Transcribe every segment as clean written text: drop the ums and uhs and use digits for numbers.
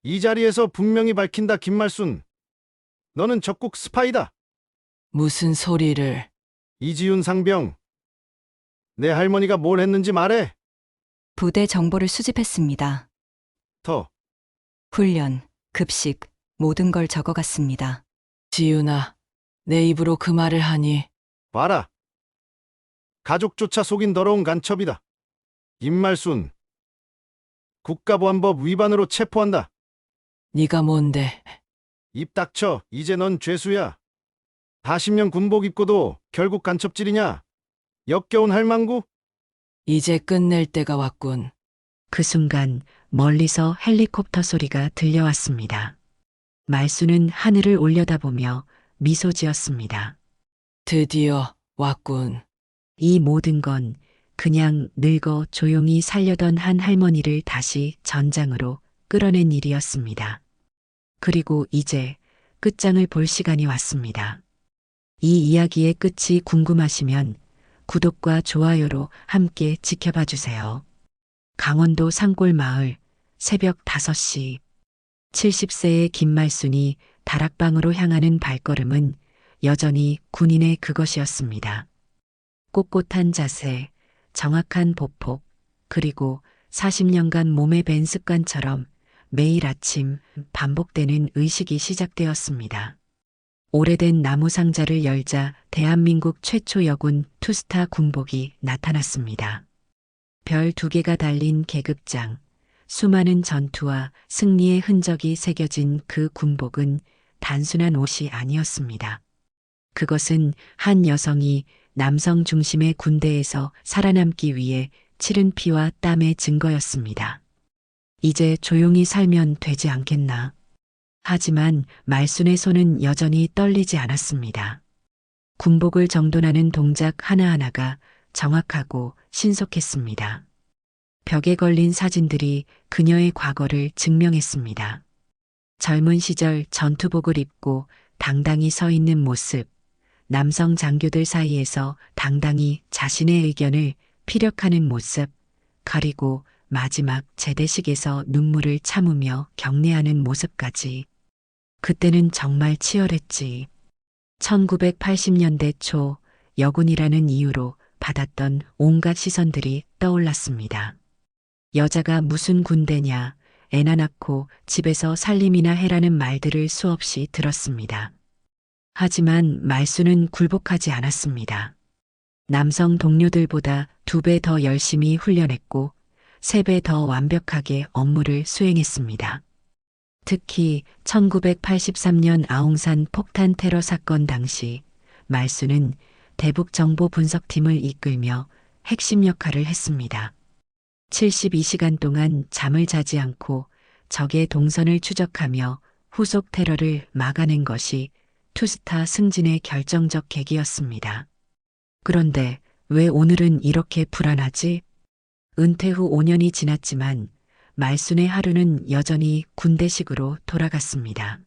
이 자리에서 분명히 밝힌다, 김말순. 너는 적국 스파이다. 무슨 소리를? 이지윤 상병. 내 할머니가 뭘 했는지 말해. 부대 정보를 수집했습니다. 더. 훈련, 급식, 모든 걸 적어갔습니다. 지윤아, 내 입으로 그 말을 하니 봐라. 가족조차 속인 더러운 간첩이다. 김말순. 국가보안법 위반으로 체포한다. 네가 뭔데? 입 닥쳐. 이제 넌 죄수야. 40년 군복 입고도 결국 간첩질이냐? 역겨운 할망구? 이제 끝낼 때가 왔군. 그 순간 멀리서 헬리콥터 소리가 들려왔습니다. 말수는 하늘을 올려다보며 미소 지었습니다. 드디어 왔군. 이 모든 건 그냥 늙어 조용히 살려던 한 할머니를 다시 전장으로 끌어낸 일이었습니다. 그리고 이제 끝장을 볼 시간이 왔습니다. 이 이야기의 끝이 궁금하시면 구독과 좋아요로 함께 지켜봐 주세요. 강원도 산골마을 새벽 5시 70세의 김말순이 다락방으로 향하는 발걸음은 여전히 군인의 그것이었습니다. 꼿꼿한 자세, 정확한 보폭, 그리고 40년간 몸에 밴 습관처럼 매일 아침 반복되는 의식이 시작되었습니다. 오래된 나무 상자를 열자 대한민국 최초 여군 투스타 군복이 나타났습니다. 별 2개가 달린 계급장, 수많은 전투와 승리의 흔적이 새겨진 그 군복은 단순한 옷이 아니었습니다. 그것은 한 여성이 남성 중심의 군대에서 살아남기 위해 치른 피와 땀의 증거였습니다. 이제 조용히 살면 되지 않겠나. 하지만 말순의 손은 여전히 떨리지 않았습니다. 군복을 정돈하는 동작 하나하나가 정확하고 신속했습니다. 벽에 걸린 사진들이 그녀의 과거를 증명했습니다. 젊은 시절 전투복을 입고 당당히 서 있는 모습, 남성 장교들 사이에서 당당히 자신의 의견을 피력하는 모습, 그리고 마지막 제대식에서 눈물을 참으며 경례하는 모습까지. 그때는 정말 치열했지. 1980년대 초 여군이라는 이유로 받았던 온갖 시선들이 떠올랐습니다. 여자가 무슨 군대냐, 애나 낳고 집에서 살림이나 해라는 말들을 수없이 들었습니다. 하지만 말수는 굴복하지 않았습니다. 남성 동료들보다 2배 더 열심히 훈련했고 3배 더 완벽하게 업무를 수행했습니다. 특히 1983년 아웅산 폭탄 테러 사건 당시 말수는 대북 정보 분석팀을 이끌며 핵심 역할을 했습니다. 72시간 동안 잠을 자지 않고 적의 동선을 추적하며 후속 테러를 막아낸 것이 투스타 승진의 결정적 계기였습니다. 그런데 왜 오늘은 이렇게 불안하지? 은퇴 후 5년이 지났지만 말순의 하루는 여전히 군대식으로 돌아갔습니다.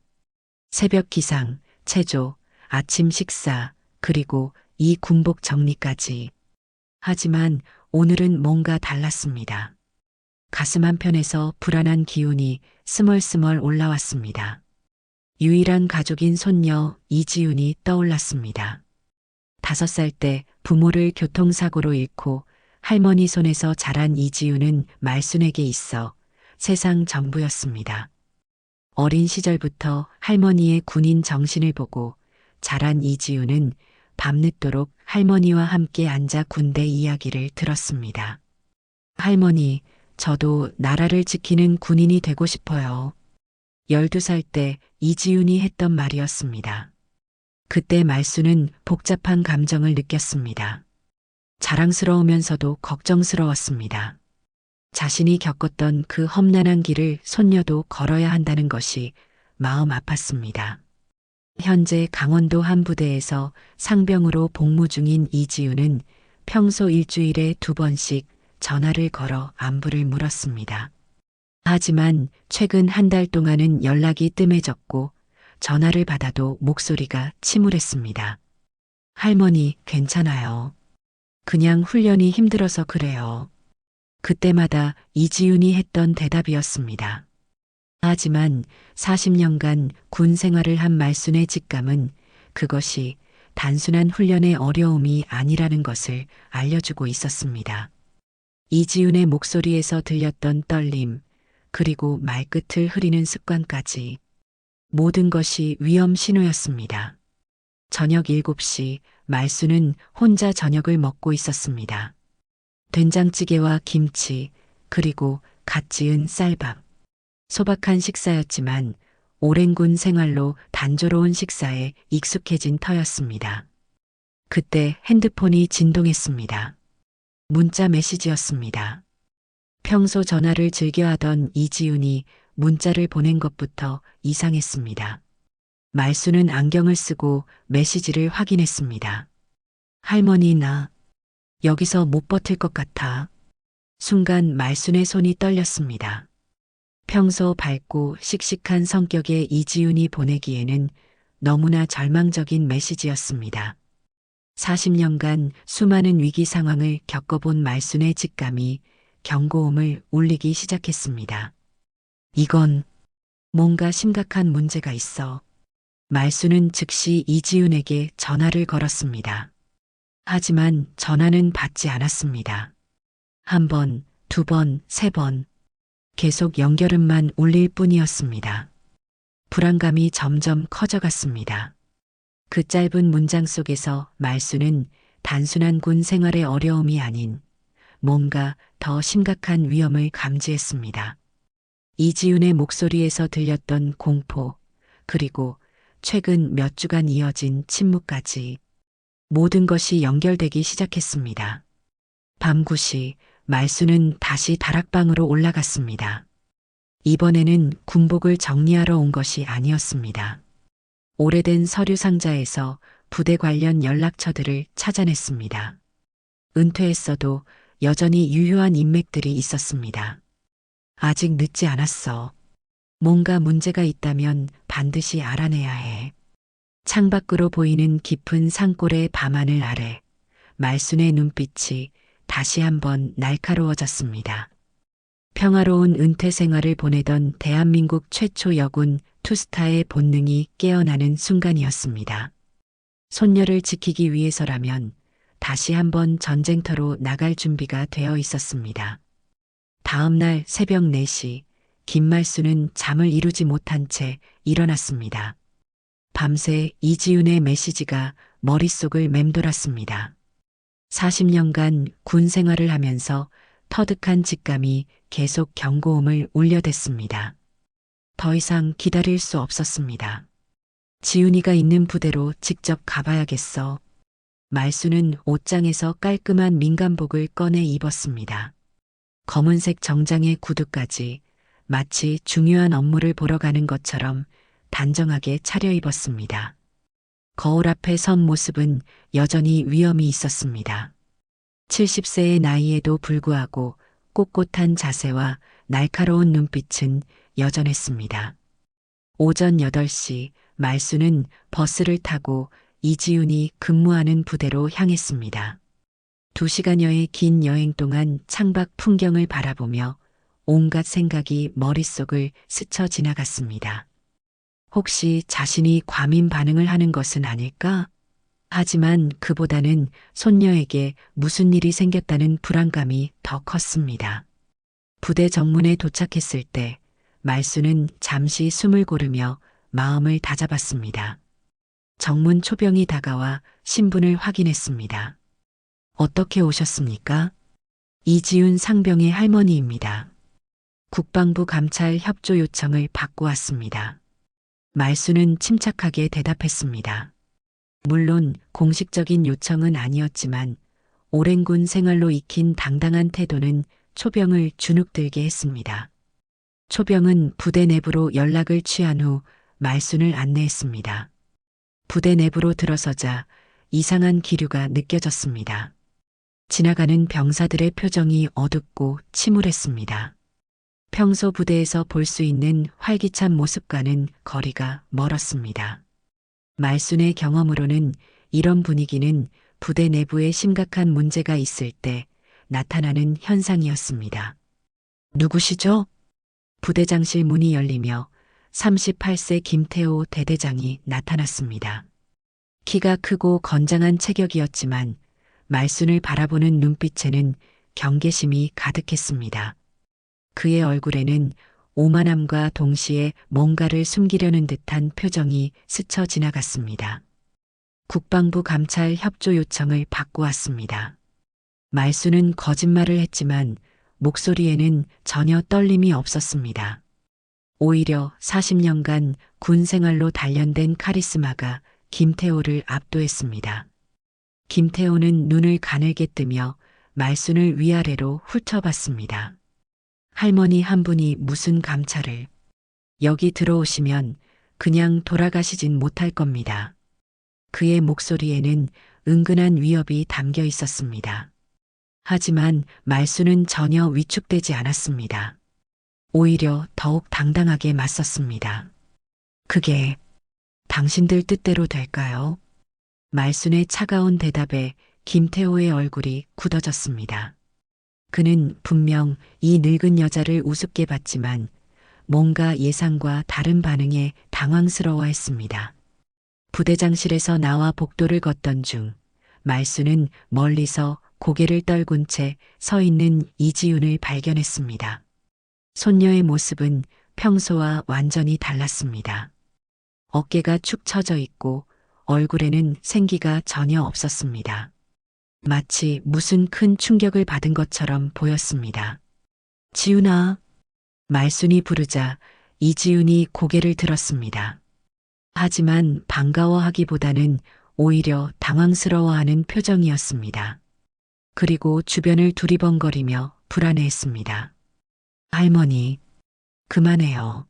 새벽 기상, 체조, 아침 식사, 그리고 이 군복 정리까지. 하지만 오늘은 뭔가 달랐습니다. 가슴 한편에서 불안한 기운이 스멀스멀 올라왔습니다. 유일한 가족인 손녀 이지윤이 떠올랐습니다. 5살 때 부모를 교통사고로 잃고 할머니 손에서 자란 이지윤은 말순에게 있어 세상 전부였습니다. 어린 시절부터 할머니의 군인 정신을 보고 자란 이지윤은 밤늦도록 할머니와 함께 앉아 군대 이야기를 들었습니다. 할머니, 저도 나라를 지키는 군인이 되고 싶어요. 12살 때 이지윤이 했던 말이었습니다. 그때 말수는 복잡한 감정을 느꼈습니다. 자랑스러우면서도 걱정스러웠습니다. 자신이 겪었던 그 험난한 길을 손녀도 걸어야 한다는 것이 마음 아팠습니다. 현재 강원도 한 부대에서 상병으로 복무 중인 이지윤은 평소 일주일에 2번씩 전화를 걸어 안부를 물었습니다. 하지만 최근 한 달 동안은 연락이 뜸해졌고 전화를 받아도 목소리가 침울했습니다. 할머니, 괜찮아요. 그냥 훈련이 힘들어서 그래요. 그때마다 이지윤이 했던 대답이었습니다. 하지만 40년간 군 생활을 한 말순의 직감은 그것이 단순한 훈련의 어려움이 아니라는 것을 알려주고 있었습니다. 이지훈의 목소리에서 들렸던 떨림, 그리고 말끝을 흐리는 습관까지 모든 것이 위험 신호였습니다. 저녁 7시 말순은 혼자 저녁을 먹고 있었습니다. 된장찌개와 김치, 그리고 갓 지은 쌀밥. 소박한 식사였지만 오랜 군 생활로 단조로운 식사에 익숙해진 터였습니다. 그때 핸드폰이 진동했습니다. 문자 메시지였습니다. 평소 전화를 즐겨하던 이지훈이 문자를 보낸 것부터 이상했습니다. 말수는 안경을 쓰고 메시지를 확인했습니다. 할머니, 나 여기서 못 버틸 것 같아. 순간 말순의 손이 떨렸습니다. 평소 밝고 씩씩한 성격의 이지훈이 보내기에는 너무나 절망적인 메시지였습니다. 40년간 수많은 위기 상황을 겪어본 말순의 직감이 경고음을 울리기 시작했습니다. 이건 뭔가 심각한 문제가 있어. 말순은 즉시 이지훈에게 전화를 걸었습니다. 하지만 전화는 받지 않았습니다. 한 번, 두 번, 세 번. 계속 연결음만 울릴 뿐이었습니다. 불안감이 점점 커져갔습니다. 그 짧은 문장 속에서 말순은 단순한 군 생활의 어려움이 아닌 뭔가 더 심각한 위험을 감지했습니다. 이지훈의 목소리에서 들렸던 공포, 그리고 최근 몇 주간 이어진 침묵까지 모든 것이 연결되기 시작했습니다. 밤 9시 말순은 다시 다락방으로 올라갔습니다. 이번에는 군복을 정리하러 온 것이 아니었습니다. 오래된 서류 상자에서 부대 관련 연락처들을 찾아냈습니다. 은퇴했어도 여전히 유효한 인맥들이 있었습니다. 아직 늦지 않았어. 뭔가 문제가 있다면 반드시 알아내야 해. 창밖으로 보이는 깊은 산골의 밤하늘 아래 말순의 눈빛이 다시 한번 날카로워졌습니다. 평화로운 은퇴 생활을 보내던 대한민국 최초 여군 투스타의 본능이 깨어나는 순간이었습니다. 손녀를 지키기 위해서라면 다시 한번 전쟁터로 나갈 준비가 되어 있었습니다. 다음 날 새벽 4시 김말순은 잠을 이루지 못한 채 일어났습니다. 밤새 이지훈의 메시지가 머릿속을 맴돌았습니다. 40년간 군 생활을 하면서 터득한 직감이 계속 경고음을 울려댔습니다. 더 이상 기다릴 수 없었습니다. 지훈이가 있는 부대로 직접 가봐야겠어. 말수는 옷장에서 깔끔한 민간복을 꺼내 입었습니다. 검은색 정장의 구두까지 마치 중요한 업무를 보러 가는 것처럼 단정하게 차려입었습니다. 거울 앞에 선 모습은 여전히 위험이 있었습니다. 70세의 나이에도 불구하고 꼿꼿한 자세와 날카로운 눈빛은 여전했습니다. 오전 8시 말수는 버스를 타고 이지훈이 근무하는 부대로 향했습니다. 2시간여의 긴 여행 동안 창밖 풍경을 바라보며 온갖 생각이 머릿속을 스쳐 지나갔습니다. 혹시 자신이 과민 반응을 하는 것은 아닐까? 하지만 그보다는 손녀에게 무슨 일이 생겼다는 불안감이 더 컸습니다. 부대 정문에 도착했을 때 말수는 잠시 숨을 고르며 마음을 다잡았습니다. 정문 초병이 다가와 신분을 확인했습니다. 어떻게 오셨습니까? 이지훈 상병의 할머니입니다. 국방부 감찰 협조 요청을 받고 왔습니다. 말수는 침착하게 대답했습니다. 물론 공식적인 요청은 아니었지만 오랜 군 생활로 익힌 당당한 태도는 초병을 주눅들게 했습니다. 초병은 부대 내부로 연락을 취한 후 말순을 안내했습니다. 부대 내부로 들어서자 이상한 기류가 느껴졌습니다. 지나가는 병사들의 표정이 어둡고 침울했습니다. 평소 부대에서 볼 수 있는 활기찬 모습과는 거리가 멀었습니다. 말순의 경험으로는 이런 분위기는 부대 내부에 심각한 문제가 있을 때 나타나는 현상이었습니다. 누구시죠? 부대장실 문이 열리며 38세 김태호 대대장이 나타났습니다. 키가 크고 건장한 체격이었지만 말순을 바라보는 눈빛에는 경계심이 가득했습니다. 그의 얼굴에는 오만함과 동시에 뭔가를 숨기려는 듯한 표정이 스쳐 지나갔습니다. 국방부 감찰 협조 요청을 받고 왔습니다. 말순은 거짓말을 했지만 목소리에는 전혀 떨림이 없었습니다. 오히려 40년간 군 생활로 단련된 카리스마가 김태호를 압도했습니다. 김태호는 눈을 가늘게 뜨며 말순을 위아래로 훑어봤습니다. 할머니 한 분이 무슨 감찰을. 여기 들어오시면 그냥 돌아가시진 못할 겁니다. 그의 목소리에는 은근한 위협이 담겨 있었습니다. 하지만 말순은 전혀 위축되지 않았습니다. 오히려 더욱 당당하게 맞섰습니다. 그게 당신들 뜻대로 될까요? 말순의 차가운 대답에 김태호의 얼굴이 굳어졌습니다. 그는 분명 이 늙은 여자를 우습게 봤지만 뭔가 예상과 다른 반응에 당황스러워했습니다. 부대장실에서 나와 복도를 걷던 중 말순은 멀리서 고개를 떨군 채 서 있는 이지윤을 발견했습니다. 손녀의 모습은 평소와 완전히 달랐습니다. 어깨가 축 처져 있고 얼굴에는 생기가 전혀 없었습니다. 마치 무슨 큰 충격을 받은 것처럼 보였습니다. 지윤아. 말순이 부르자 이지윤이 고개를 들었습니다. 하지만 반가워하기보다는 오히려 당황스러워하는 표정이었습니다. 그리고 주변을 두리번거리며 불안해했습니다. 할머니, 그만해요.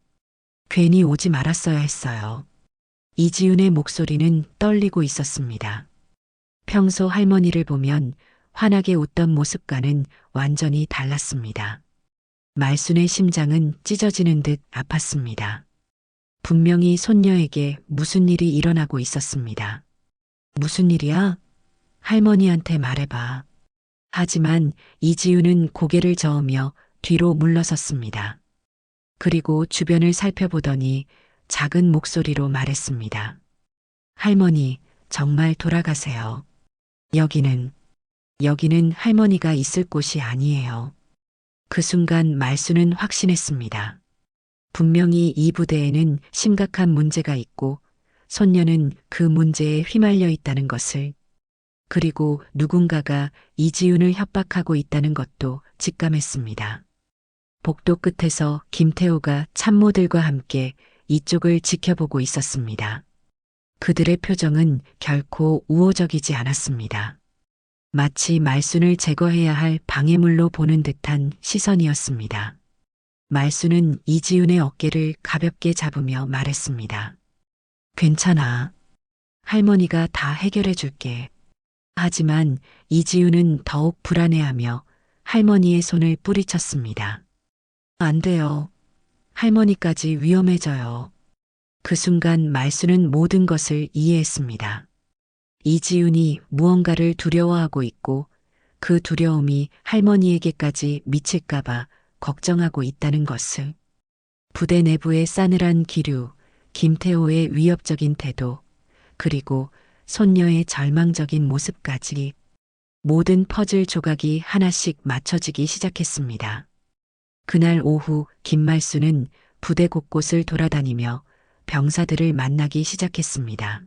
괜히 오지 말았어야 했어요. 이지윤의 목소리는 떨리고 있었습니다. 평소 할머니를 보면 환하게 웃던 모습과는 완전히 달랐습니다. 말순의 심장은 찢어지는 듯 아팠습니다. 분명히 손녀에게 무슨 일이 일어나고 있었습니다. 무슨 일이야? 할머니한테 말해봐. 하지만 이지윤은 고개를 저으며 뒤로 물러섰습니다. 그리고 주변을 살펴보더니 작은 목소리로 말했습니다. 할머니, 정말 돌아가세요. 여기는 할머니가 있을 곳이 아니에요. 그 순간 말순은 확신했습니다. 분명히 이 부대에는 심각한 문제가 있고 손녀는 그 문제에 휘말려 있다는 것을, 그리고 누군가가 이지윤을 협박하고 있다는 것도 직감했습니다. 복도 끝에서 김태호가 참모들과 함께 이쪽을 지켜보고 있었습니다. 그들의 표정은 결코 우호적이지 않았습니다. 마치 말순을 제거해야 할 방해물로 보는 듯한 시선이었습니다. 말순은 이지윤의 어깨를 가볍게 잡으며 말했습니다. 괜찮아. 할머니가 다 해결해 줄게. 하지만 이지윤은 더욱 불안해하며 할머니의 손을 뿌리쳤습니다. 안 돼요. 할머니까지 위험해져요. 그 순간 말순은 모든 것을 이해했습니다. 이지윤이 무언가를 두려워하고 있고 그 두려움이 할머니에게까지 미칠까봐 걱정하고 있다는 것을. 부대 내부의 싸늘한 기류, 김태호의 위협적인 태도, 그리고 손녀의 절망적인 모습까지 모든 퍼즐 조각이 하나씩 맞춰지기 시작했습니다. 그날 오후 김말순은 부대 곳곳을 돌아다니며 병사들을 만나기 시작했습니다.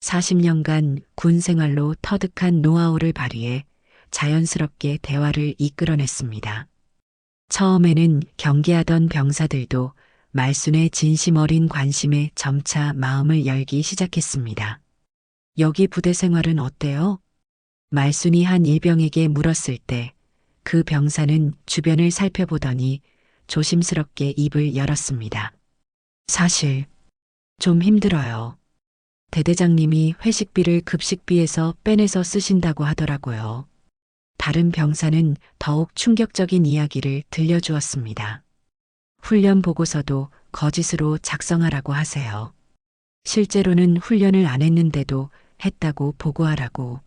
40년간 군 생활로 터득한 노하우를 발휘해 자연스럽게 대화를 이끌어냈습니다. 처음에는 경계하던 병사들도 말순의 진심 어린 관심에 점차 마음을 열기 시작했습니다. 여기 부대 생활은 어때요? 말순이 한 일병에게 물었을 때 그 병사는 주변을 살펴보더니 조심스럽게 입을 열었습니다. 사실 좀 힘들어요. 대대장님이 회식비를 급식비에서 빼내서 쓰신다고 하더라고요. 다른 병사는 더욱 충격적인 이야기를 들려주었습니다. 훈련 보고서도 거짓으로 작성하라고 하세요. 실제로는 훈련을 안 했는데도 했다고 보고하라고.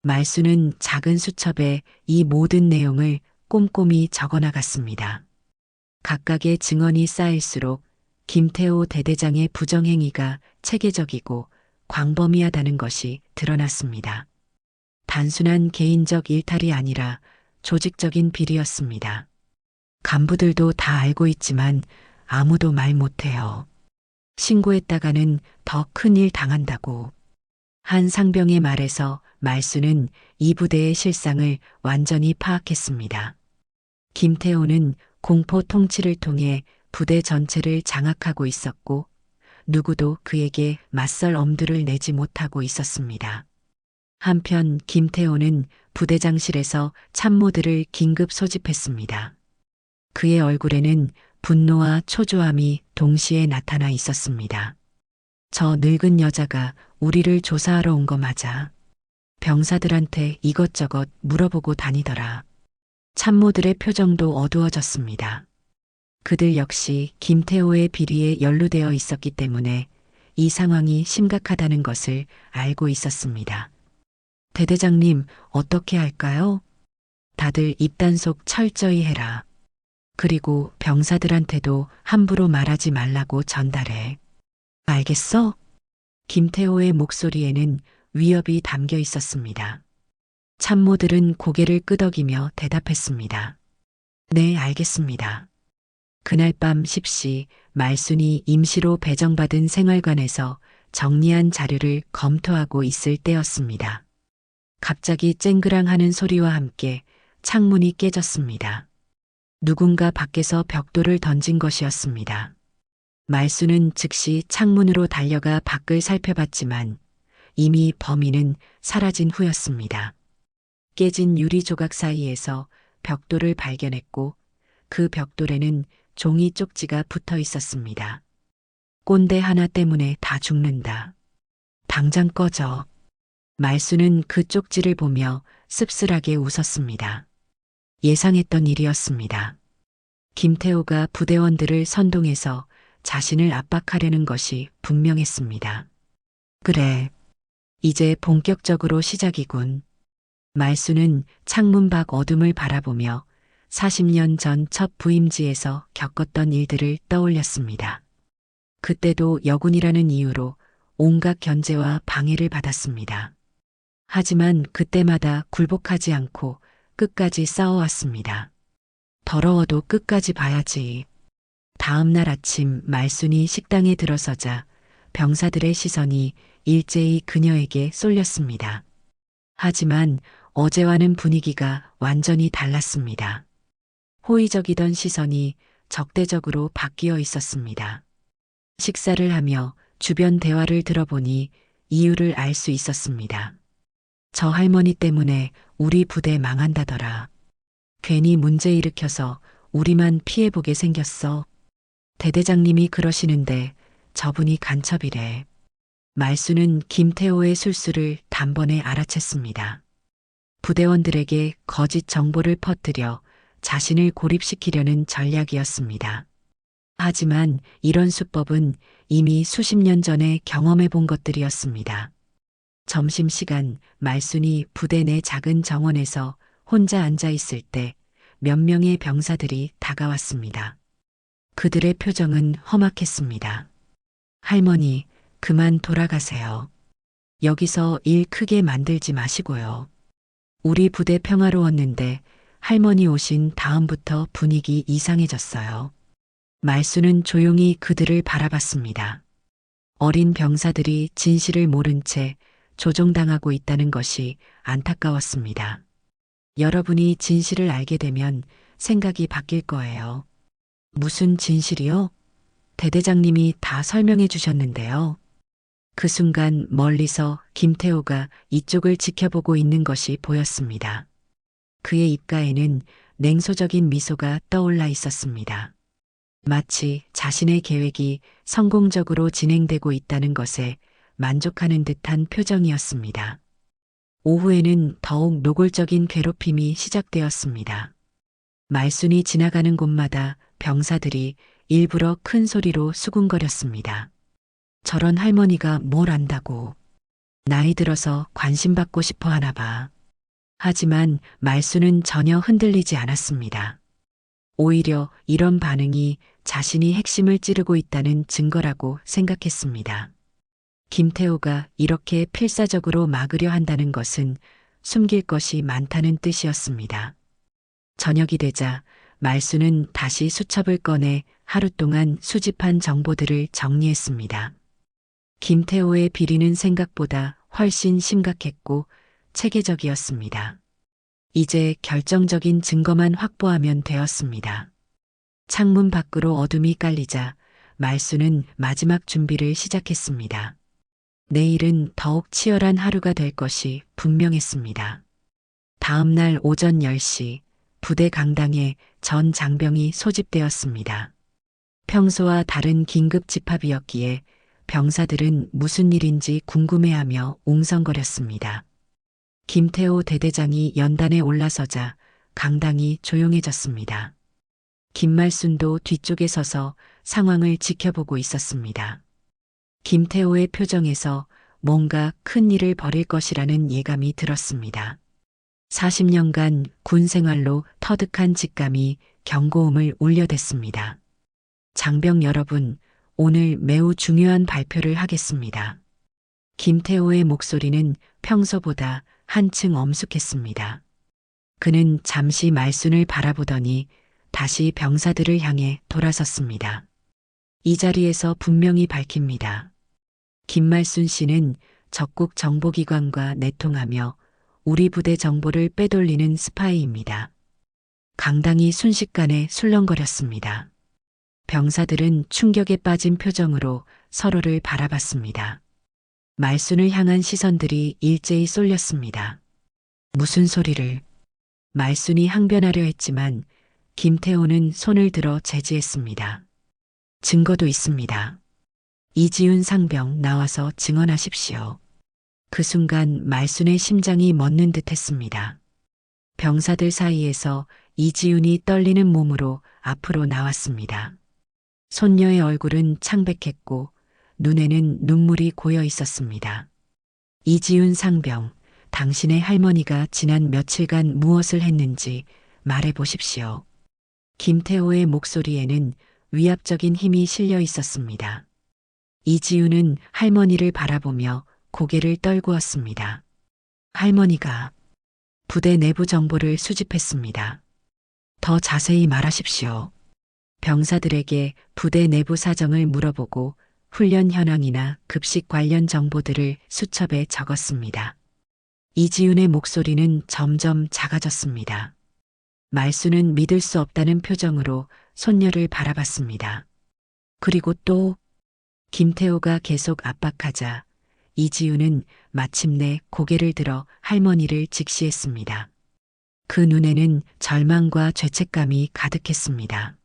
말순은 작은 수첩에 이 모든 내용을 꼼꼼히 적어나갔습니다. 각각의 증언이 쌓일수록 김태호 대대장의 부정행위가 체계적이고 광범위하다는 것이 드러났습니다. 단순한 개인적 일탈이 아니라 조직적인 비리였습니다. 간부들도 다 알고 있지만 아무도 말 못해요. 신고했다가는 더 큰일 당한다고. 한 상병의 말에서 말수는 이 부대의 실상을 완전히 파악했습니다. 김태호는 공포 통치를 통해 부대 전체를 장악하고 있었고 누구도 그에게 맞설 엄두를 내지 못하고 있었습니다. 한편 김태호는 부대장실에서 참모들을 긴급 소집했습니다. 그의 얼굴에는 분노와 초조함이 동시에 나타나 있었습니다. 저 늙은 여자가 우리를 조사하러 온 거 맞아. 병사들한테 이것저것 물어보고 다니더라. 참모들의 표정도 어두워졌습니다. 그들 역시 김태호의 비리에 연루되어 있었기 때문에 이 상황이 심각하다는 것을 알고 있었습니다. 대대장님, 어떻게 할까요? 다들 입단속 철저히 해라. 그리고 병사들한테도 함부로 말하지 말라고 전달해. 알겠어? 김태호의 목소리에는 위협이 담겨 있었습니다. 참모들은 고개를 끄덕이며 대답했습니다. 네, 알겠습니다. 그날 밤 10시 말순이 임시로 배정받은 생활관에서 정리한 자료를 검토하고 있을 때였습니다. 갑자기 쨍그랑하는 소리와 함께 창문이 깨졌습니다. 누군가 밖에서 벽돌을 던진 것이었습니다. 말수는 즉시 창문으로 달려가 밖을 살펴봤지만 이미 범인은 사라진 후였습니다. 깨진 유리 조각 사이에서 벽돌을 발견했고 그 벽돌에는 종이 쪽지가 붙어 있었습니다. 꼰대 하나 때문에 다 죽는다. 당장 꺼져. 말수는 그 쪽지를 보며 씁쓸하게 웃었습니다. 예상했던 일이었습니다. 김태호가 부대원들을 선동해서 자신을 압박하려는 것이 분명했습니다. 그래, 이제 본격적으로 시작이군. 말수는 창문 밖 어둠을 바라보며 40년 전 첫 부임지에서 겪었던 일들을 떠올렸습니다. 그때도 여군이라는 이유로 온갖 견제와 방해를 받았습니다. 하지만 그때마다 굴복하지 않고 끝까지 싸워왔습니다. 더러워도 끝까지 봐야지. 다음 날 아침 말순이 식당에 들어서자 병사들의 시선이 일제히 그녀에게 쏠렸습니다. 하지만 어제와는 분위기가 완전히 달랐습니다. 호의적이던 시선이 적대적으로 바뀌어 있었습니다. 식사를 하며 주변 대화를 들어보니 이유를 알 수 있었습니다. 저 할머니 때문에 우리 부대 망한다더라. 괜히 문제 일으켜서 우리만 피해보게 생겼어. 대대장님이 그러시는데 저분이 간첩이래. 말수는 김태호의 술수를 단번에 알아챘습니다. 부대원들에게 거짓 정보를 퍼뜨려 자신을 고립시키려는 전략이었습니다. 하지만 이런 수법은 이미 수십 년 전에 경험해 본 것들이었습니다. 점심시간 말순이 부대 내 작은 정원에서 혼자 앉아 있을 때 몇 명의 병사들이 다가왔습니다. 그들의 표정은 험악했습니다. 할머니, 그만 돌아가세요. 여기서 일 크게 만들지 마시고요. 우리 부대 평화로웠는데 할머니 오신 다음부터 분위기 이상해졌어요. 말수는 조용히 그들을 바라봤습니다. 어린 병사들이 진실을 모른 채 조종당하고 있다는 것이 안타까웠습니다. 여러분이 진실을 알게 되면 생각이 바뀔 거예요. 무슨 진실이요? 대대장님이 다 설명해 주셨는데요. 그 순간 멀리서 김태호가 이쪽을 지켜보고 있는 것이 보였습니다. 그의 입가에는 냉소적인 미소가 떠올라 있었습니다. 마치 자신의 계획이 성공적으로 진행되고 있다는 것에 만족하는 듯한 표정이었습니다. 오후에는 더욱 노골적인 괴롭힘이 시작되었습니다. 말순이 지나가는 곳마다 병사들이 일부러 큰 소리로 수군거렸습니다. 저런 할머니가 뭘 안다고. 나이 들어서 관심받고 싶어 하나 봐. 하지만 말수는 전혀 흔들리지 않았습니다. 오히려 이런 반응이 자신이 핵심을 찌르고 있다는 증거라고 생각했습니다. 김태호가 이렇게 필사적으로 막으려 한다는 것은 숨길 것이 많다는 뜻이었습니다. 저녁이 되자 말수는 다시 수첩을 꺼내 하루 동안 수집한 정보들을 정리했습니다. 김태호의 비리는 생각보다 훨씬 심각했고 체계적이었습니다. 이제 결정적인 증거만 확보하면 되었습니다. 창문 밖으로 어둠이 깔리자 말수는 마지막 준비를 시작했습니다. 내일은 더욱 치열한 하루가 될 것이 분명했습니다. 다음 날 오전 10시 부대 강당에 전 장병이 소집되었습니다. 평소와 다른 긴급 집합이었기에 병사들은 무슨 일인지 궁금해하며 웅성거렸습니다. 김태호 대대장이 연단에 올라서자 강당이 조용해졌습니다. 김말순도 뒤쪽에 서서 상황을 지켜보고 있었습니다. 김태호의 표정에서 뭔가 큰 일을 벌일 것이라는 예감이 들었습니다. 40년간 군 생활로 터득한 직감이 경고음을 울려댔습니다. 장병 여러분, 오늘 매우 중요한 발표를 하겠습니다. 김태호의 목소리는 평소보다 한층 엄숙했습니다. 그는 잠시 말순을 바라보더니 다시 병사들을 향해 돌아섰습니다. 이 자리에서 분명히 밝힙니다. 김말순 씨는 적국 정보기관과 내통하며 우리 부대 정보를 빼돌리는 스파이입니다. 강당이 순식간에 술렁거렸습니다. 병사들은 충격에 빠진 표정으로 서로를 바라봤습니다. 말순을 향한 시선들이 일제히 쏠렸습니다. 무슨 소리를? 말순이 항변하려 했지만 김태호는 손을 들어 제지했습니다. 증거도 있습니다. 이지훈 상병 나와서 증언하십시오. 그 순간 말순의 심장이 멎는 듯 했습니다. 병사들 사이에서 이지훈이 떨리는 몸으로 앞으로 나왔습니다. 손녀의 얼굴은 창백했고 눈에는 눈물이 고여 있었습니다. 이지훈 상병, 당신의 할머니가 지난 며칠간 무엇을 했는지 말해 보십시오. 김태호의 목소리에는 위압적인 힘이 실려 있었습니다. 이지훈은 할머니를 바라보며 고개를 떨구었습니다. 할머니가 부대 내부 정보를 수집했습니다. 더 자세히 말하십시오. 병사들에게 부대 내부 사정을 물어보고 훈련 현황이나 급식 관련 정보들을 수첩에 적었습니다. 이지훈의 목소리는 점점 작아졌습니다. 말수는 믿을 수 없다는 표정으로 손녀를 바라봤습니다. 그리고 또 김태호가 계속 압박하자 이지훈은 마침내 고개를 들어 할머니를 직시했습니다. 그 눈에는 절망과 죄책감이 가득했습니다.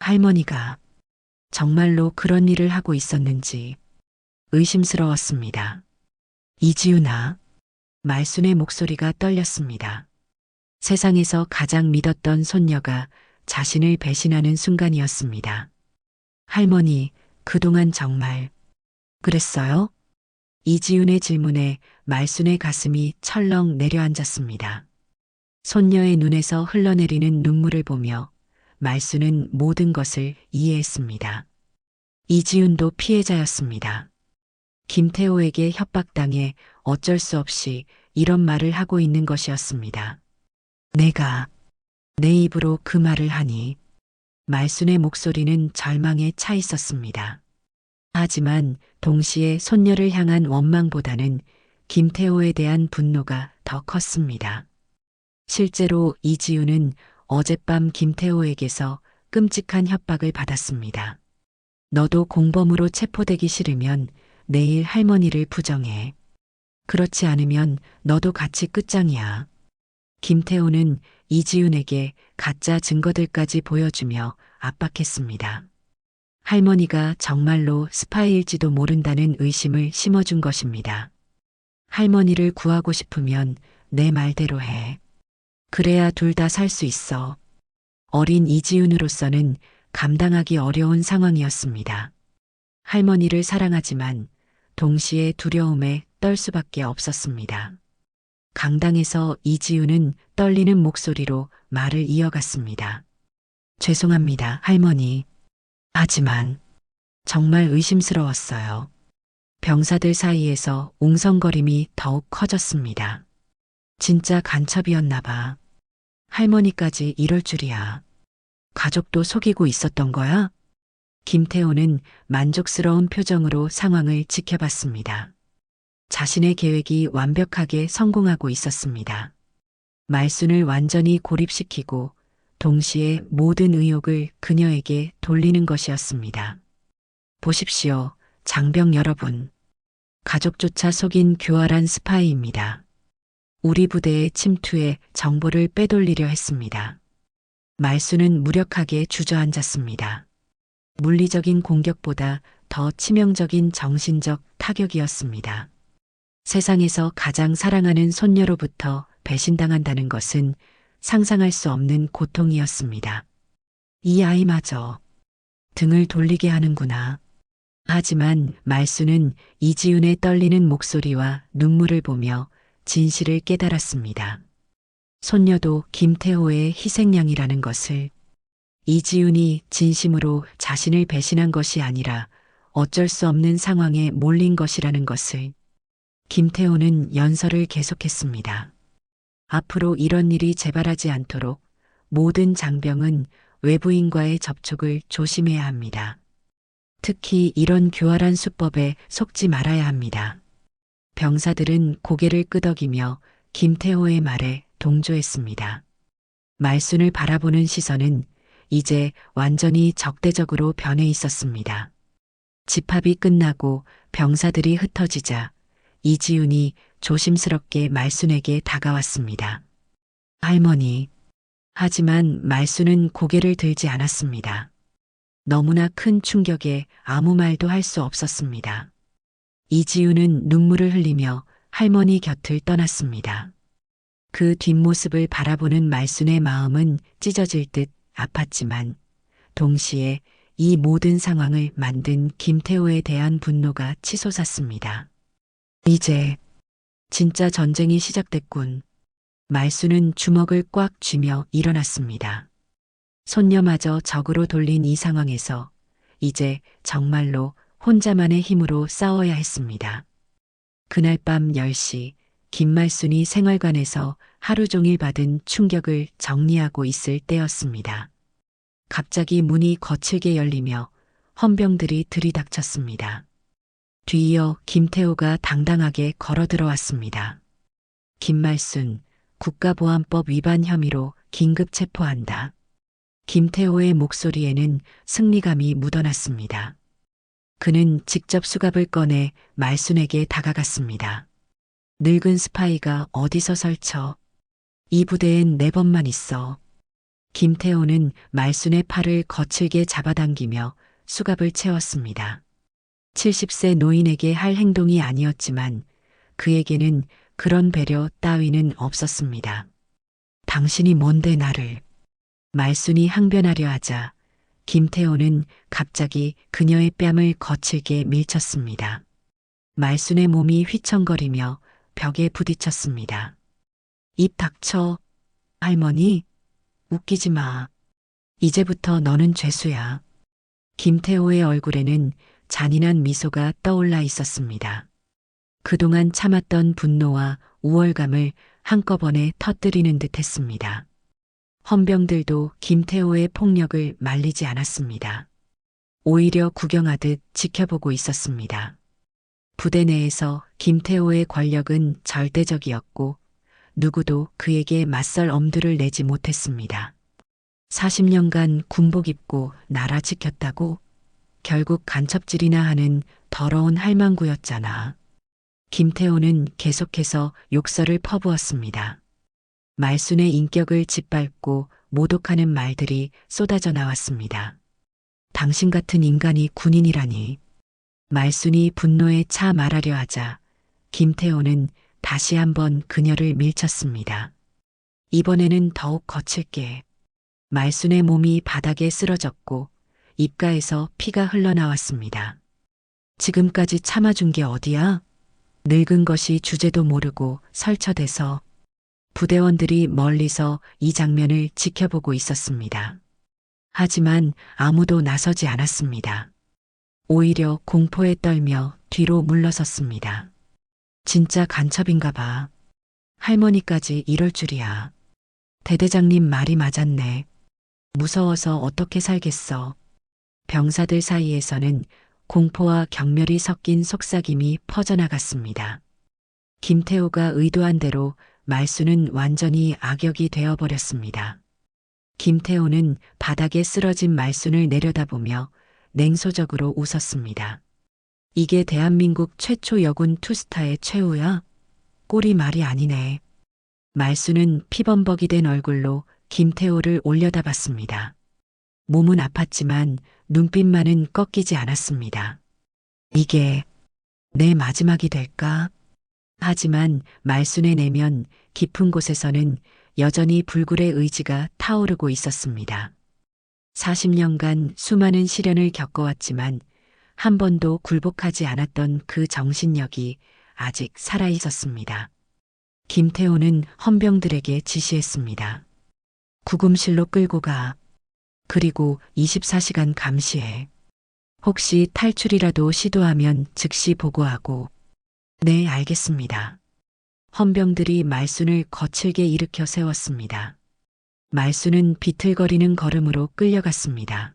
할머니가 정말로 그런 일을 하고 있었는지 의심스러웠습니다. 이지훈아, 말순의 목소리가 떨렸습니다. 세상에서 가장 믿었던 손녀가 자신을 배신하는 순간이었습니다. 할머니, 그동안 정말 그랬어요? 이지훈의 질문에 말순의 가슴이 철렁 내려앉았습니다. 손녀의 눈에서 흘러내리는 눈물을 보며 말순은 모든 것을 이해했습니다. 이지훈도 피해자였습니다. 김태호에게 협박당해 어쩔 수 없이 이런 말을 하고 있는 것이었습니다. 내가 내 입으로 그 말을 하니 말순의 목소리는 절망에 차 있었습니다. 하지만 동시에 손녀를 향한 원망보다는 김태호에 대한 분노가 더 컸습니다. 실제로 이지훈은 어젯밤 김태호에게서 끔찍한 협박을 받았습니다. 너도 공범으로 체포되기 싫으면 내일 할머니를 부정해. 그렇지 않으면 너도 같이 끝장이야. 김태호는 이지훈에게 가짜 증거들까지 보여주며 압박했습니다. 할머니가 정말로 스파이일지도 모른다는 의심을 심어준 것입니다. 할머니를 구하고 싶으면 내 말대로 해. 그래야 둘 다 살 수 있어. 어린 이지훈으로서는 감당하기 어려운 상황이었습니다. 할머니를 사랑하지만 동시에 두려움에 떨 수밖에 없었습니다. 강당에서 이지훈은 떨리는 목소리로 말을 이어갔습니다. 죄송합니다, 할머니. 하지만 정말 의심스러웠어요. 병사들 사이에서 웅성거림이 더욱 커졌습니다. 진짜 간첩이었나 봐. 할머니까지 이럴 줄이야. 가족도 속이고 있었던 거야? 김태호는 만족스러운 표정으로 상황을 지켜봤습니다. 자신의 계획이 완벽하게 성공하고 있었습니다. 말순을 완전히 고립시키고 동시에 모든 의혹을 그녀에게 돌리는 것이었습니다. 보십시오, 장병 여러분. 가족조차 속인 교활한 스파이입니다. 우리 부대의 침투에 정보를 빼돌리려 했습니다. 말순은 무력하게 주저앉았습니다. 물리적인 공격보다 더 치명적인 정신적 타격이었습니다. 세상에서 가장 사랑하는 손녀로부터 배신당한다는 것은 상상할 수 없는 고통이었습니다. 이 아이마저 등을 돌리게 하는구나. 하지만 말순은 이지훈의 떨리는 목소리와 눈물을 보며 진실을 깨달았습니다. 손녀도 김태호의 희생양이라는 것을, 이지훈이 진심으로 자신을 배신한 것이 아니라 어쩔 수 없는 상황에 몰린 것이라는 것을. 김태호는 연설을 계속했습니다. 앞으로 이런 일이 재발하지 않도록 모든 장병은 외부인과의 접촉을 조심해야 합니다. 특히 이런 교활한 수법에 속지 말아야 합니다. 병사들은 고개를 끄덕이며 김태호의 말에 동조했습니다. 말순을 바라보는 시선은 이제 완전히 적대적으로 변해 있었습니다. 집합이 끝나고 병사들이 흩어지자 이지훈이 조심스럽게 말순에게 다가왔습니다. 할머니. 하지만 말순은 고개를 들지 않았습니다. 너무나 큰 충격에 아무 말도 할 수 없었습니다. 이지훈은 눈물을 흘리며 할머니 곁을 떠났습니다. 그 뒷모습을 바라보는 말순의 마음은 찢어질 듯 아팠지만 동시에 이 모든 상황을 만든 김태호에 대한 분노가 치솟았습니다. 이제 진짜 전쟁이 시작됐군. 말순은 주먹을 꽉 쥐며 일어났습니다. 손녀마저 적으로 돌린 이 상황에서 이제 정말로 혼자만의 힘으로 싸워야 했습니다. 그날 밤 10시 김말순이 생활관에서 하루 종일 받은 충격을 정리하고 있을 때였습니다. 갑자기 문이 거칠게 열리며 헌병들이 들이닥쳤습니다. 뒤이어 김태호가 당당하게 걸어 들어왔습니다. 김말순, 국가보안법 위반 혐의로 긴급 체포한다. 김태호의 목소리에는 승리감이 묻어났습니다. 그는 직접 수갑을 꺼내 말순에게 다가갔습니다. 늙은 스파이가 어디서 설쳐? 이 부대엔 4번만 있어. 김태호는 말순의 팔을 거칠게 잡아당기며 수갑을 채웠습니다. 70세 노인에게 할 행동이 아니었지만 그에게는 그런 배려 따위는 없었습니다. 당신이 뭔데 나를. 말순이 항변하려 하자 김태호는 갑자기 그녀의 뺨을 거칠게 밀쳤습니다. 말순의 몸이 휘청거리며 벽에 부딪혔습니다. 입 닥쳐. 할머니, 웃기지 마. 이제부터 너는 죄수야. 김태호의 얼굴에는 잔인한 미소가 떠올라 있었습니다. 그동안 참았던 분노와 우월감을 한꺼번에 터뜨리는 듯 했습니다. 헌병들도 김태호의 폭력을 말리지 않았습니다. 오히려 구경하듯 지켜보고 있었습니다. 부대 내에서 김태호의 권력은 절대적이었고 누구도 그에게 맞설 엄두를 내지 못했습니다. 40년간 군복 입고 나라 지켰다고? 결국 간첩질이나 하는 더러운 할망구였잖아. 김태호는 계속해서 욕설을 퍼부었습니다. 말순의 인격을 짓밟고 모독하는 말들이 쏟아져 나왔습니다. 당신 같은 인간이 군인이라니. 말순이 분노에 차 말하려 하자 김태호는 다시 한번 그녀를 밀쳤습니다. 이번에는 더욱 거칠게. 말순의 몸이 바닥에 쓰러졌고 입가에서 피가 흘러나왔습니다. 지금까지 참아준 게 어디야? 늙은 것이 주제도 모르고 설쳐대서. 부대원들이 멀리서 이 장면을 지켜보고 있었습니다. 하지만 아무도 나서지 않았습니다. 오히려 공포에 떨며 뒤로 물러섰습니다. 진짜 간첩인가 봐. 할머니까지 이럴 줄이야. 대대장님 말이 맞았네. 무서워서 어떻게 살겠어. 병사들 사이에서는 공포와 경멸이 섞인 속삭임이 퍼져나갔습니다. 김태호가 의도한 대로 말수는 완전히 악역이 되어버렸습니다. 김태호는 바닥에 쓰러진 말순을 내려다보며 냉소적으로 웃었습니다. 이게 대한민국 최초 여군 투스타의 최후야? 꼴이 말이 아니네. 말수는 피범벅이 된 얼굴로 김태호를 올려다봤습니다. 몸은 아팠지만 눈빛만은 꺾이지 않았습니다. 이게 내 마지막이 될까? 하지만 말순의 내면 깊은 곳에서는 여전히 불굴의 의지가 타오르고 있었습니다. 40년간 수많은 시련을 겪어왔지만 한 번도 굴복하지 않았던 그 정신력이 아직 살아 있었습니다. 김태호는 헌병들에게 지시했습니다. 구금실로 끌고 가. 그리고 24시간 감시해. 혹시 탈출이라도 시도하면 즉시 보고하고. 네, 알겠습니다. 헌병들이 말순을 거칠게 일으켜 세웠습니다. 말순은 비틀거리는 걸음으로 끌려갔습니다.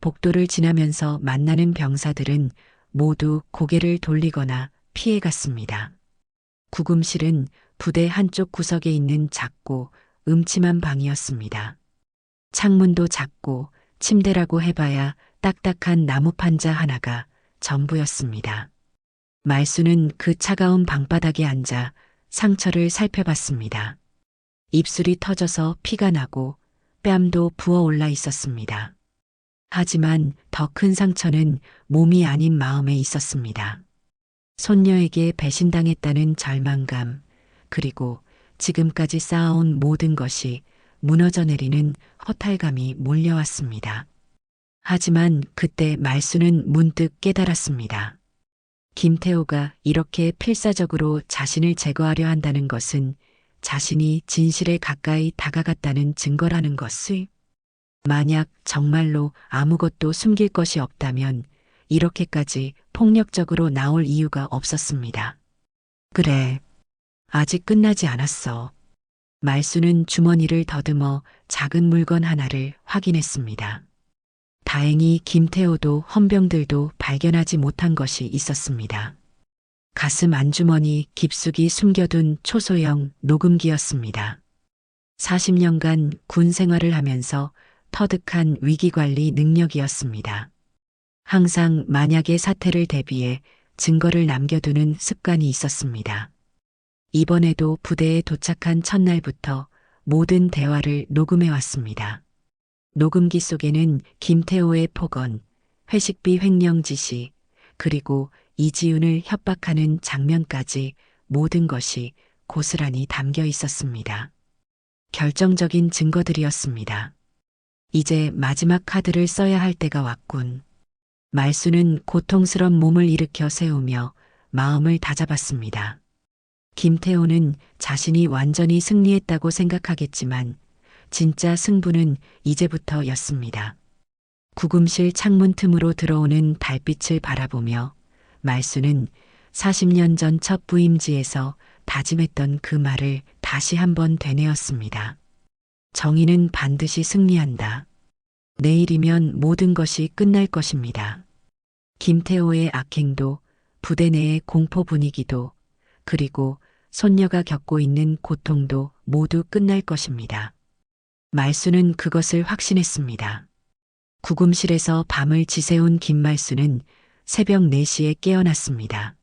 복도를 지나면서 만나는 병사들은 모두 고개를 돌리거나 피해갔습니다. 구금실은 부대 한쪽 구석에 있는 작고 음침한 방이었습니다. 창문도 작고 침대라고 해봐야 딱딱한 나무 판자 하나가 전부였습니다. 말수는 그 차가운 방바닥에 앉아 상처를 살펴봤습니다. 입술이 터져서 피가 나고 뺨도 부어올라 있었습니다. 하지만 더 큰 상처는 몸이 아닌 마음에 있었습니다. 손녀에게 배신당했다는 절망감, 그리고 지금까지 쌓아온 모든 것이 무너져 내리는 허탈감이 몰려왔습니다. 하지만 그때 말수는 문득 깨달았습니다. 김태호가 이렇게 필사적으로 자신을 제거하려 한다는 것은 자신이 진실에 가까이 다가갔다는 증거라는 것을. 만약 정말로 아무것도 숨길 것이 없다면 이렇게까지 폭력적으로 나올 이유가 없었습니다. 그래, 아직 끝나지 않았어. 말수는 주머니를 더듬어 작은 물건 하나를 확인했습니다. 다행히 김태호도 헌병들도 발견하지 못한 것이 있었습니다. 가슴 안주머니 깊숙이 숨겨둔 초소형 녹음기였습니다. 40년간 군 생활을 하면서 터득한 위기관리 능력이었습니다. 항상 만약의 사태를 대비해 증거를 남겨두는 습관이 있었습니다. 이번에도 부대에 도착한 첫날부터 모든 대화를 녹음해 왔습니다. 녹음기 속에는 김태호의 폭언, 회식비 횡령 지시, 그리고 이지훈을 협박하는 장면까지 모든 것이 고스란히 담겨 있었습니다. 결정적인 증거들이었습니다. 이제 마지막 카드를 써야 할 때가 왔군. 말수는 고통스런 몸을 일으켜 세우며 마음을 다잡았습니다. 김태호는 자신이 완전히 승리했다고 생각하겠지만 진짜 승부는 이제부터였습니다. 구금실 창문 틈으로 들어오는 달빛을 바라보며 말수는 40년 전 첫 부임지에서 다짐했던 그 말을 다시 한번 되뇌었습니다. 정의는 반드시 승리한다. 내일이면 모든 것이 끝날 것입니다. 김태호의 악행도, 부대 내의 공포 분위기도, 그리고 손녀가 겪고 있는 고통도 모두 끝날 것입니다. 말수는 그것을 확신했습니다. 구금실에서 밤을 지새운 김말수는 새벽 4시에 깨어났습니다.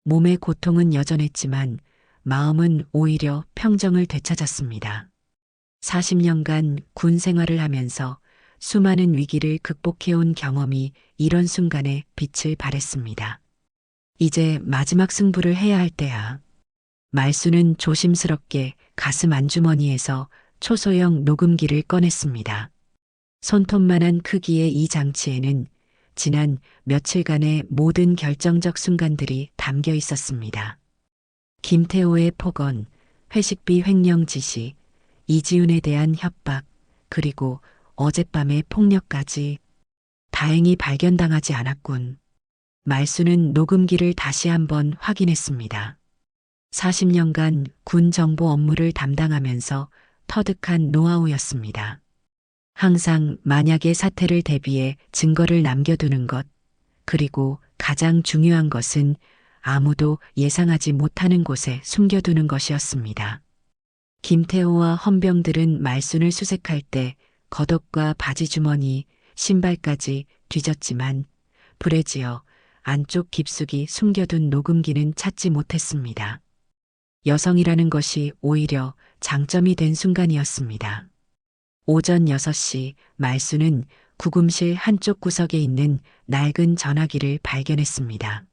몸의 고통은 여전했지만 마음은 오히려 평정을 되찾았습니다. 40년간 군 생활을 하면서 수많은 위기를 극복해온 경험이 이런 순간에 빛을 발했습니다. 이제 마지막 승부를 해야 할 때야. 말수는 조심스럽게 가슴 안주머니에서 초소형 녹음기를 꺼냈습니다. 손톱만한 크기의 이 장치에는 지난 며칠간의 모든 결정적 순간들이 담겨 있었습니다. 김태호의 폭언, 회식비 횡령 지시, 이지훈에 대한 협박, 그리고 어젯밤의 폭력까지. 다행히 발견당하지 않았군. 말수는 녹음기를 다시 한번 확인했습니다. 40년간 군 정보 업무를 담당하면서 터득한 노하우였습니다. 항상 만약의 사태를 대비해 증거를 남겨두는 것, 그리고 가장 중요한 것은 아무도 예상하지 못하는 곳에 숨겨두는 것이었습니다. 김태호와 헌병들은 말순을 수색할 때 겉옷과 바지 주머니, 신발까지 뒤졌지만 불에 지어 안쪽 깊숙이 숨겨둔 녹음기는 찾지 못했습니다. 여성이라는 것이 오히려 장점이 된 순간이었습니다. 오전 6시 말수는 구금실 한쪽 구석에 있는 낡은 전화기를 발견했습니다.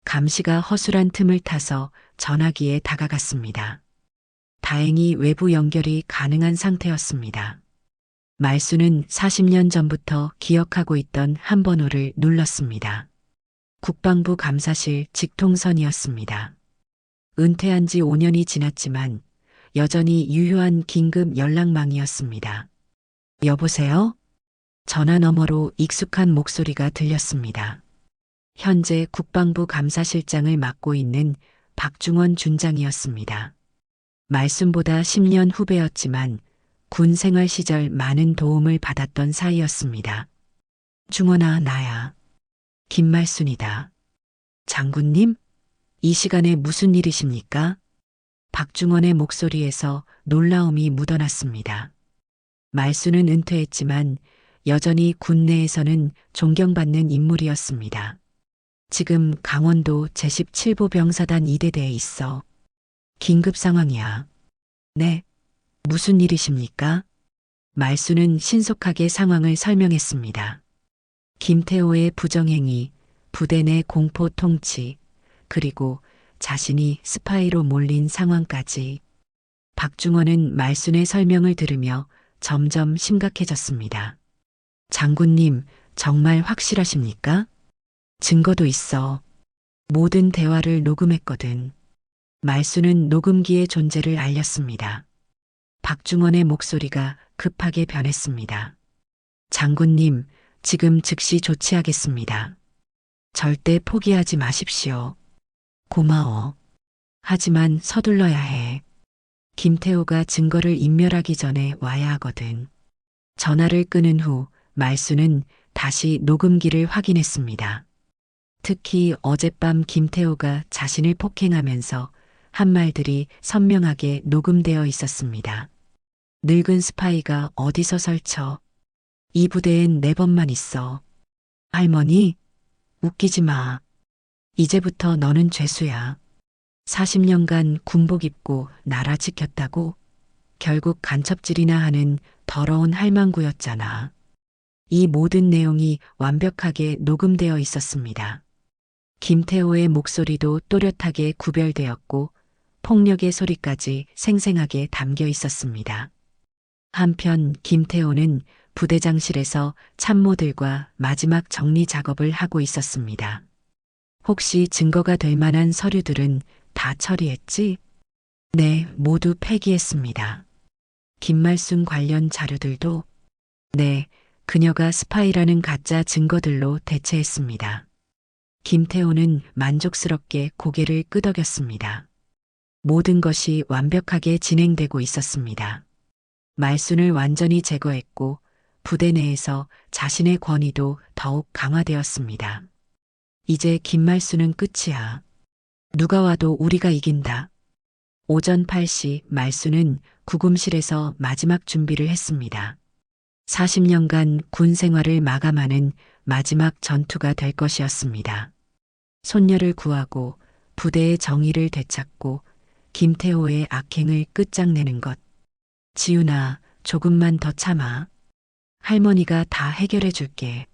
감시가 허술한 틈을 타서 전화기에 다가갔습니다. 다행히 외부 연결이 가능한 상태였습니다. 말수는 40년 전부터 기억하고 있던 한 번호를 눌렀습니다. 국방부 감사실 직통선이었습니다. 은퇴한 지 5년이 지났지만 여전히 유효한 긴급 연락망이었습니다. 여보세요? 전화 너머로 익숙한 목소리가 들렸습니다. 현재 국방부 감사실장을 맡고 있는 박중원 준장이었습니다. 말씀보다 10년 후배였지만 군 생활 시절 많은 도움을 받았던 사이였습니다. 중원아, 나야. 김말순이다. 장군님? 이 시간에 무슨 일이십니까? 박중원의 목소리에서 놀라움이 묻어났습니다. 말순은 은퇴했지만 여전히 군 내에서는 존경받는 인물이었습니다. 지금 강원도 제17보 병사단 2대대에 있어. 긴급 상황이야. 네. 무슨 일이십니까? 말순은 신속하게 상황을 설명했습니다. 김태호의 부정행위, 부대 내 공포 통치, 그리고 자신이 스파이로 몰린 상황까지. 박중원은 말순의 설명을 들으며 점점 심각해졌습니다. 장군님, 정말 확실하십니까? 증거도 있어. 모든 대화를 녹음했거든. 말순은 녹음기의 존재를 알렸습니다. 박중원의 목소리가 급하게 변했습니다. 장군님, 지금 즉시 조치하겠습니다. 절대 포기하지 마십시오. 고마워. 하지만 서둘러야 해. 김태호가 증거를 인멸하기 전에 와야 하거든. 전화를 끊은 후 말수는 다시 녹음기를 확인했습니다. 특히 어젯밤 김태호가 자신을 폭행하면서 한 말들이 선명하게 녹음되어 있었습니다. 늙은 스파이가 어디서 설쳐? 이 부대엔 4번만 있어. 할머니, 웃기지 마. 이제부터 너는 죄수야. 40년간 군복 입고 나라 지켰다고? 결국 간첩질이나 하는 더러운 할망구였잖아. 이 모든 내용이 완벽하게 녹음되어 있었습니다. 김태호의 목소리도 또렷하게 구별되었고 폭력의 소리까지 생생하게 담겨 있었습니다. 한편 김태호는 부대장실에서 참모들과 마지막 정리 작업을 하고 있었습니다. 혹시 증거가 될 만한 서류들은 다 처리했지? 네, 모두 폐기했습니다. 김말순 관련 자료들도? 네, 그녀가 스파이라는 가짜 증거들로 대체했습니다. 김태호는 만족스럽게 고개를 끄덕였습니다. 모든 것이 완벽하게 진행되고 있었습니다. 말순을 완전히 제거했고 부대 내에서 자신의 권위도 더욱 강화되었습니다. 이제 김말순은 끝이야. 누가 와도 우리가 이긴다. 오전 8시 말순은 구금실에서 마지막 준비를 했습니다. 40년간 군 생활을 마감하는 마지막 전투가 될 것이었습니다. 손녀를 구하고 부대의 정의를 되찾고 김태호의 악행을 끝장내는 것. 지훈아, 조금만 더 참아. 할머니가 다 해결해 줄게.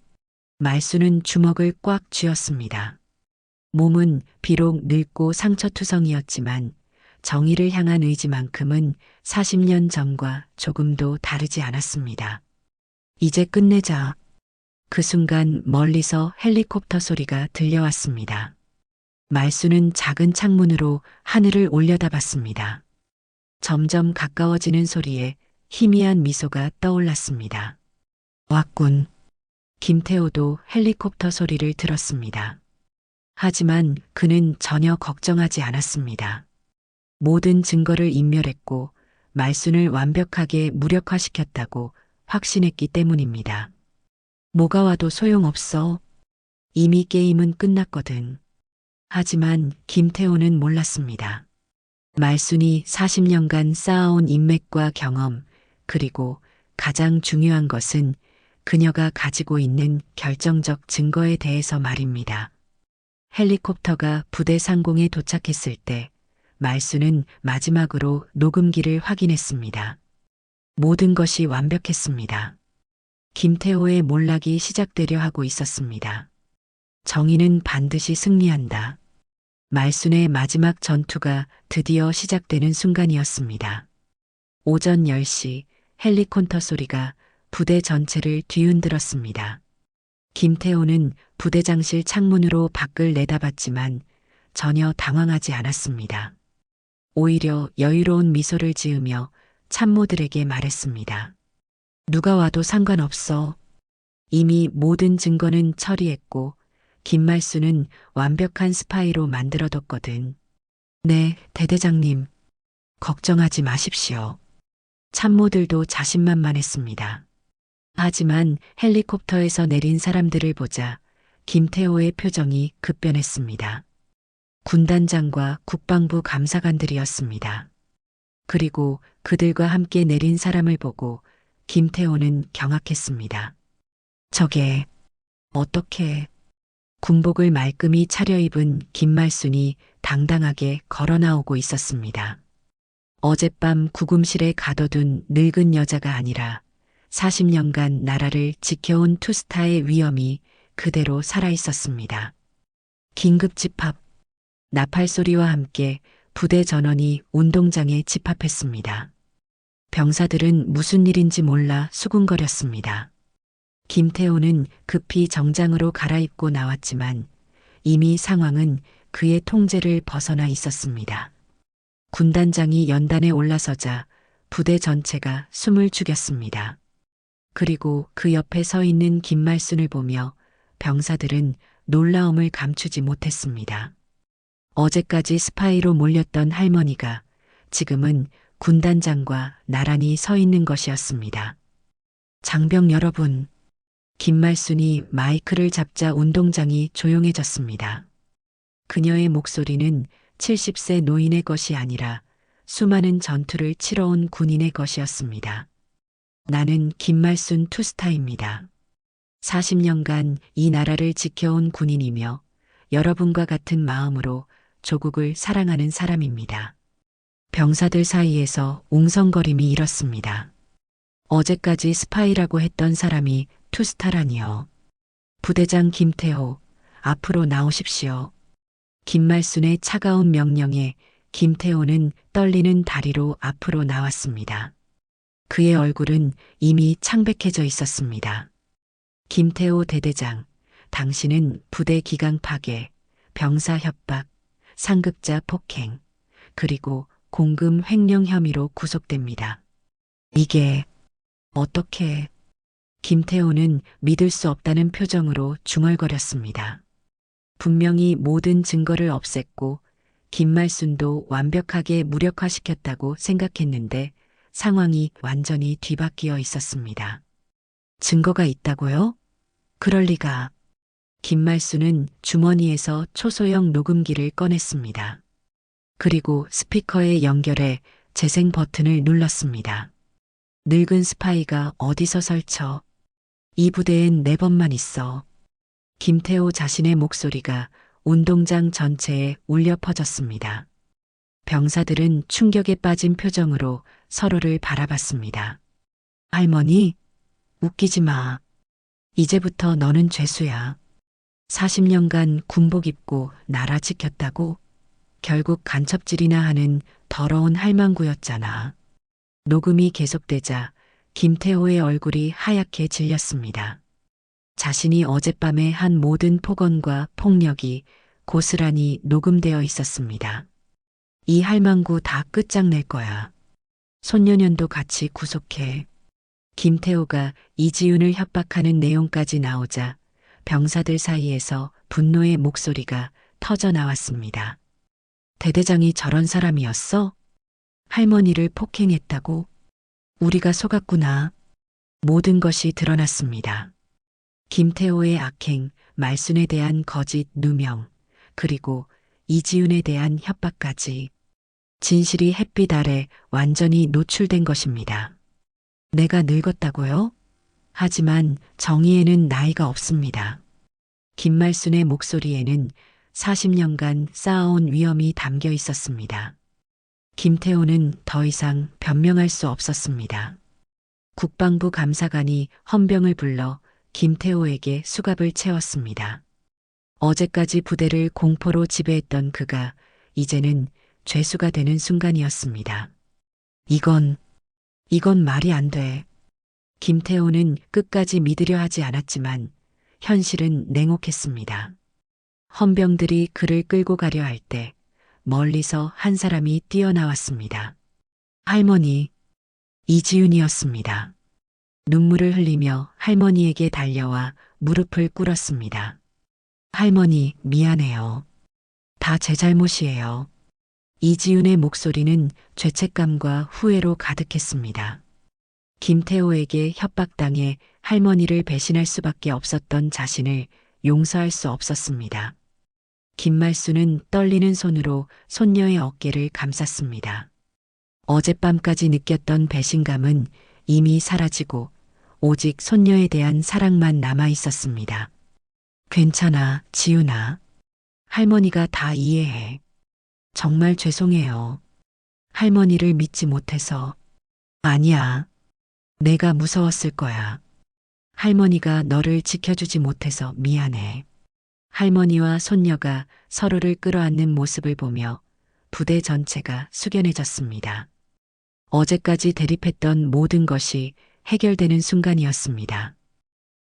말수는 주먹을 꽉 쥐었습니다. 몸은 비록 늙고 상처투성이었지만 정의를 향한 의지만큼은 40년 전과 조금도 다르지 않았습니다. 이제 끝내자. 그 순간 멀리서 헬리콥터 소리가 들려왔습니다. 말수는 작은 창문으로 하늘을 올려다봤습니다. 점점 가까워지는 소리에 희미한 미소가 떠올랐습니다. 왔군. 김태호도 헬리콥터 소리를 들었습니다. 하지만 그는 전혀 걱정하지 않았습니다. 모든 증거를 인멸했고 말순을 완벽하게 무력화시켰다고 확신했기 때문입니다. 뭐가 와도 소용없어. 이미 게임은 끝났거든. 하지만 김태호는 몰랐습니다. 말순이 40년간 쌓아온 인맥과 경험, 그리고 가장 중요한 것은 그녀가 가지고 있는 결정적 증거에 대해서 말입니다. 헬리콥터가 부대 상공에 도착했을 때 말순은 마지막으로 녹음기를 확인했습니다. 모든 것이 완벽했습니다. 김태호의 몰락이 시작되려 하고 있었습니다. 정의는 반드시 승리한다. 말순의 마지막 전투가 드디어 시작되는 순간이었습니다. 오전 10시 헬리콥터 소리가 부대 전체를 뒤흔들었습니다. 김태호는 부대장실 창문으로 밖을 내다봤지만 전혀 당황하지 않았습니다. 오히려 여유로운 미소를 지으며 참모들에게 말했습니다. 누가 와도 상관없어. 이미 모든 증거는 처리했고 김말순은 완벽한 스파이로 만들어뒀거든. 네, 대대장님. 걱정하지 마십시오. 참모들도 자신만만했습니다. 하지만 헬리콥터에서 내린 사람들을 보자 김태호의 표정이 급변했습니다. 군단장과 국방부 감사관들이었습니다. 그리고 그들과 함께 내린 사람을 보고 김태호는 경악했습니다. 저게 어떻게... 군복을 말끔히 차려입은 김말순이 당당하게 걸어 나오고 있었습니다. 어젯밤 구금실에 가둬둔 늙은 여자가 아니라 40년간 나라를 지켜온 투스타의 위엄이 그대로 살아있었습니다. 긴급 집합, 나팔 소리와 함께 부대 전원이 운동장에 집합했습니다. 병사들은 무슨 일인지 몰라 수군거렸습니다. 김태호는 급히 정장으로 갈아입고 나왔지만 이미 상황은 그의 통제를 벗어나 있었습니다. 군단장이 연단에 올라서자 부대 전체가 숨을 죽였습니다. 그리고 그 옆에 서 있는 김말순을 보며 병사들은 놀라움을 감추지 못했습니다. 어제까지 스파이로 몰렸던 할머니가 지금은 군단장과 나란히 서 있는 것이었습니다. 장병 여러분, 김말순이 마이크를 잡자 운동장이 조용해졌습니다. 그녀의 목소리는 70세 노인의 것이 아니라 수많은 전투를 치러온 군인의 것이었습니다. 나는 김말순 투스타입니다. 40년간 이 나라를 지켜온 군인이며 여러분과 같은 마음으로 조국을 사랑하는 사람입니다. 병사들 사이에서 웅성거림이 일었습니다. 어제까지 스파이라고 했던 사람이 투스타라니요. 부대장 김태호, 앞으로 나오십시오. 김말순의 차가운 명령에 김태호는 떨리는 다리로 앞으로 나왔습니다. 그의 얼굴은 이미 창백해져 있었습니다. 김태호 대대장, 당신은 부대 기강 파괴, 병사 협박, 상급자 폭행, 그리고 공금 횡령 혐의로 구속됩니다. 이게 어떻게... 김태호는 믿을 수 없다는 표정으로 중얼거렸습니다. 분명히 모든 증거를 없앴고 김말순도 완벽하게 무력화시켰다고 생각했는데 상황이 완전히 뒤바뀌어 있었습니다. 증거가 있다고요? 그럴 리가. 김말순은 주머니에서 초소형 녹음기를 꺼냈습니다. 그리고 스피커에 연결해 재생 버튼을 눌렀습니다. 늙은 스파이가 어디서 설쳐? 이 부대엔 4번만 있어. 김태호 자신의 목소리가 운동장 전체에 울려 퍼졌습니다. 병사들은 충격에 빠진 표정으로 서로를 바라봤습니다. 할머니, 웃기지 마. 이제부터 너는 죄수야. 40년간 군복 입고 나라 지켰다고? 결국 간첩질이나 하는 더러운 할망구였잖아. 녹음이 계속되자 김태호의 얼굴이 하얗게 질렸습니다. 자신이 어젯밤에 한 모든 폭언과 폭력이 고스란히 녹음되어 있었습니다. 이 할망구 다 끝장낼 거야. 손녀년도 같이 구속해. 김태호가 이지윤을 협박하는 내용까지 나오자 병사들 사이에서 분노의 목소리가 터져 나왔습니다. 대대장이 저런 사람이었어? 할머니를 폭행했다고? 우리가 속았구나. 모든 것이 드러났습니다. 김태호의 악행, 말순에 대한 거짓 누명, 그리고 이지윤에 대한 협박까지. 진실이 햇빛 아래 완전히 노출된 것입니다. 내가 늙었다고요? 하지만 정의에는 나이가 없습니다. 김말순의 목소리에는 40년간 쌓아온 위험이 담겨 있었습니다. 김태호는 더 이상 변명할 수 없었습니다. 국방부 감사관이 헌병을 불러 김태호에게 수갑을 채웠습니다. 어제까지 부대를 공포로 지배했던 그가 이제는 죄수가 되는 순간이었습니다. 이건 말이 안 돼. 김태호는 끝까지 믿으려 하지 않았지만 현실은 냉혹했습니다. 헌병들이 그를 끌고 가려 할 때 멀리서 한 사람이 뛰어나왔습니다. 할머니, 이지윤이었습니다. 눈물을 흘리며 할머니에게 달려와 무릎을 꿇었습니다. 할머니, 미안해요. 다 제 잘못이에요. 이지윤의 목소리는 죄책감과 후회로 가득했습니다. 김태호에게 협박당해 할머니를 배신할 수밖에 없었던 자신을 용서할 수 없었습니다. 김말수는 떨리는 손으로 손녀의 어깨를 감쌌습니다. 어젯밤까지 느꼈던 배신감은 이미 사라지고 오직 손녀에 대한 사랑만 남아 있었습니다. 괜찮아, 지윤아. 할머니가 다 이해해. 정말 죄송해요. 할머니를 믿지 못해서. 아니야. 내가 무서웠을 거야. 할머니가 너를 지켜주지 못해서 미안해. 할머니와 손녀가 서로를 끌어안는 모습을 보며 부대 전체가 숙연해졌습니다. 어제까지 대립했던 모든 것이 해결되는 순간이었습니다.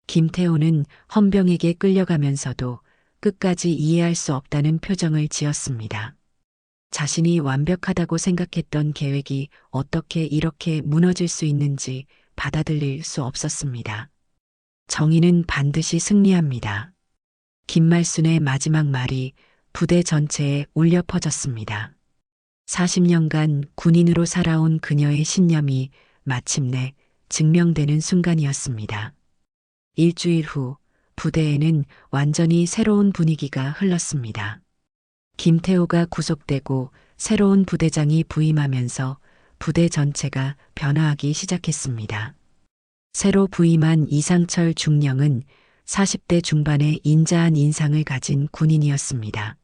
김태호는 헌병에게 끌려가면서도 끝까지 이해할 수 없다는 표정을 지었습니다. 자신이 완벽하다고 생각했던 계획이 어떻게 이렇게 무너질 수 있는지 받아들일 수 없었습니다. 정의는 반드시 승리합니다. 김말순의 마지막 말이 부대 전체에 울려 퍼졌습니다. 40년간 군인으로 살아온 그녀의 신념이 마침내 증명되는 순간이었습니다. 일주일 후 부대에는 완전히 새로운 분위기가 흘렀습니다. 김태호가 구속되고 새로운 부대장이 부임하면서 부대 전체가 변화하기 시작했습니다. 새로 부임한 이상철 중령은 40대 중반의 인자한 인상을 가진 군인이었습니다.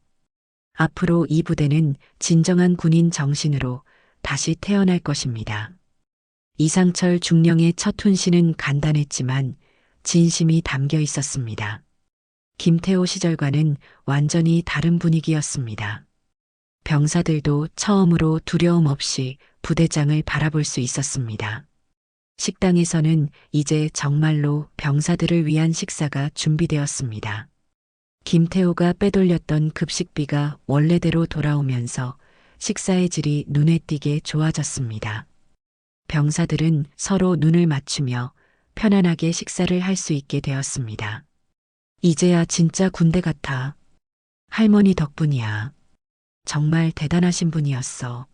앞으로 이 부대는 진정한 군인 정신으로 다시 태어날 것입니다. 이상철 중령의 첫 훈시는 간단했지만 진심이 담겨 있었습니다. 김태호 시절과는 완전히 다른 분위기였습니다. 병사들도 처음으로 두려움 없이 부대장을 바라볼 수 있었습니다. 식당에서는 이제 정말로 병사들을 위한 식사가 준비되었습니다. 김태호가 빼돌렸던 급식비가 원래대로 돌아오면서 식사의 질이 눈에 띄게 좋아졌습니다. 병사들은 서로 눈을 맞추며 편안하게 식사를 할 수 있게 되었습니다. 이제야 진짜 군대 같아. 할머니 덕분이야. 정말 대단하신 분이었어.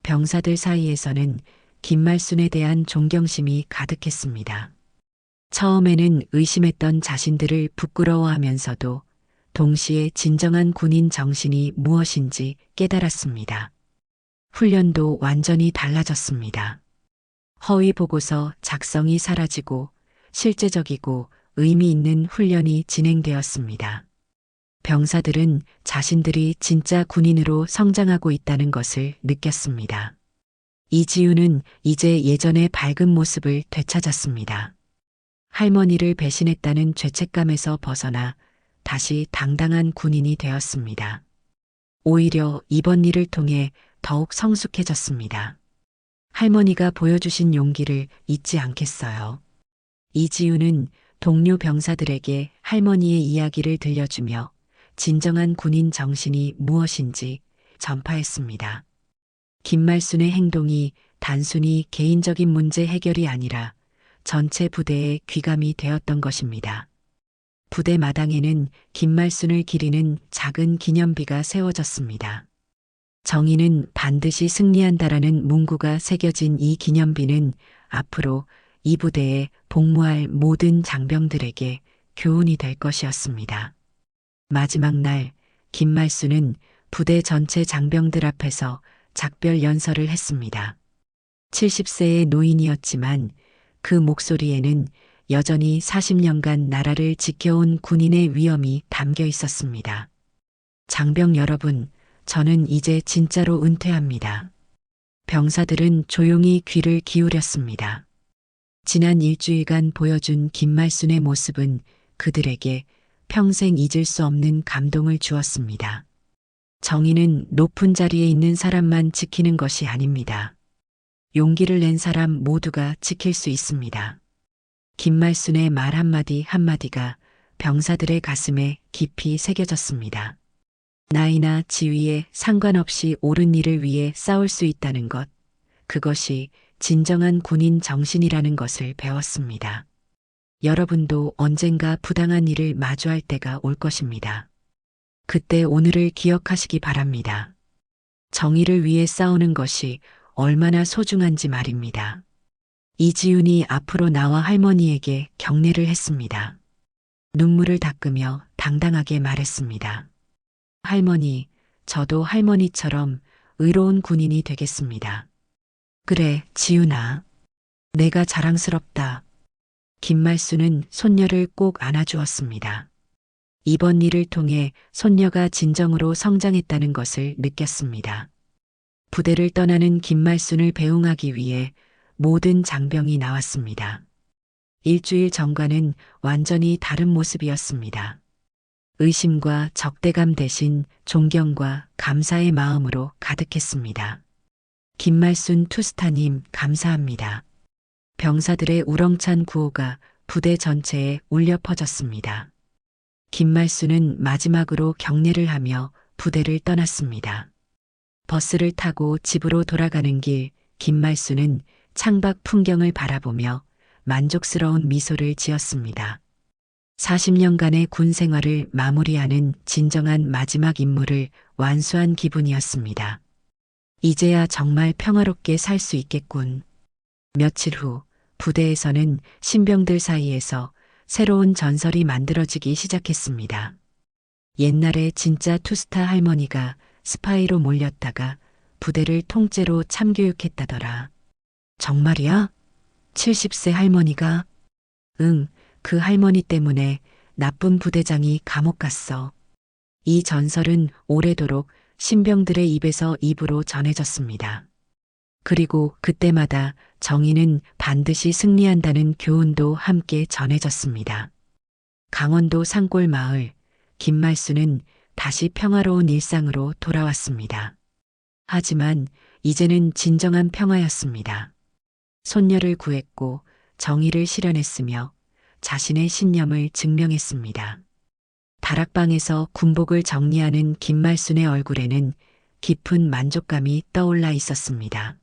병사들 사이에서는 김말순에 대한 존경심이 가득했습니다. 처음에는 의심했던 자신들을 부끄러워하면서도 동시에 진정한 군인 정신이 무엇인지 깨달았습니다. 훈련도 완전히 달라졌습니다. 허위 보고서 작성이 사라지고 실제적이고 의미 있는 훈련이 진행되었습니다. 병사들은 자신들이 진짜 군인으로 성장하고 있다는 것을 느꼈습니다. 이지윤은 이제 예전의 밝은 모습을 되찾았습니다. 할머니를 배신했다는 죄책감에서 벗어나 다시 당당한 군인이 되었습니다. 오히려 이번 일을 통해 더욱 성숙해졌습니다. 할머니가 보여주신 용기를 잊지 않겠어요. 이지윤은 동료 병사들에게 할머니의 이야기를 들려주며 진정한 군인 정신이 무엇인지 전파했습니다. 김말순의 행동이 단순히 개인적인 문제 해결이 아니라 전체 부대에 귀감이 되었던 것입니다. 부대 마당에는 김말순을 기리는 작은 기념비가 세워졌습니다. 정의는 반드시 승리한다라는 문구가 새겨진 이 기념비는 앞으로 이 부대에 복무할 모든 장병들에게 교훈이 될 것이었습니다. 마지막 날 김말순은 부대 전체 장병들 앞에서 작별 연설을 했습니다. 70세의 노인이었지만 그 목소리에는 여전히 40년간 나라를 지켜온 군인의 위엄이 담겨 있었습니다. 장병 여러분, 저는 이제 진짜로 은퇴합니다. 병사들은 조용히 귀를 기울였습니다. 지난 일주일간 보여준 김말순의 모습은 그들에게 평생 잊을 수 없는 감동을 주었습니다. 정의는 높은 자리에 있는 사람만 지키는 것이 아닙니다. 용기를 낸 사람 모두가 지킬 수 있습니다. 김말순의 말 한마디 한마디가 병사들의 가슴에 깊이 새겨졌습니다. 나이나 지위에 상관없이 옳은 일을 위해 싸울 수 있다는 것, 그것이 진정한 군인 정신이라는 것을 배웠습니다. 여러분도 언젠가 부당한 일을 마주할 때가 올 것입니다. 그때 오늘을 기억하시기 바랍니다. 정의를 위해 싸우는 것이 얼마나 소중한지 말입니다. 이지윤이 앞으로 나와 할머니에게 경례를 했습니다. 눈물을 닦으며 당당하게 말했습니다. 할머니, 저도 할머니처럼 의로운 군인이 되겠습니다. 그래, 지윤아. 내가 자랑스럽다. 김말순은 손녀를 꼭 안아주었습니다. 이번 일을 통해 손녀가 진정으로 성장했다는 것을 느꼈습니다. 부대를 떠나는 김말순을 배웅하기 위해 모든 장병이 나왔습니다. 일주일 전과는 완전히 다른 모습이었습니다. 의심과 적대감 대신 존경과 감사의 마음으로 가득했습니다. 김말순 투스타님 감사합니다. 병사들의 우렁찬 구호가 부대 전체에 울려 퍼졌습니다. 김말순은 마지막으로 경례를 하며 부대를 떠났습니다. 버스를 타고 집으로 돌아가는 길, 김말순은 창밖 풍경을 바라보며 만족스러운 미소를 지었습니다. 40년간의 군 생활을 마무리하는 진정한 마지막 임무를 완수한 기분이었습니다. 이제야 정말 평화롭게 살 수 있겠군. 며칠 후 부대에서는 신병들 사이에서 새로운 전설이 만들어지기 시작했습니다. 옛날에 진짜 투스타 할머니가 스파이로 몰렸다가 부대를 통째로 참교육했다더라. 정말이야? 70세 할머니가? 응, 그 할머니 때문에 나쁜 부대장이 감옥 갔어. 이 전설은 오래도록 신병들의 입에서 입으로 전해졌습니다. 그리고 그때마다 정의는 반드시 승리한다는 교훈도 함께 전해졌습니다. 강원도 산골 마을, 김말순은 다시 평화로운 일상으로 돌아왔습니다. 하지만 이제는 진정한 평화였습니다. 손녀를 구했고 정의를 실현했으며 자신의 신념을 증명했습니다. 다락방에서 군복을 정리하는 김말순의 얼굴에는 깊은 만족감이 떠올라 있었습니다.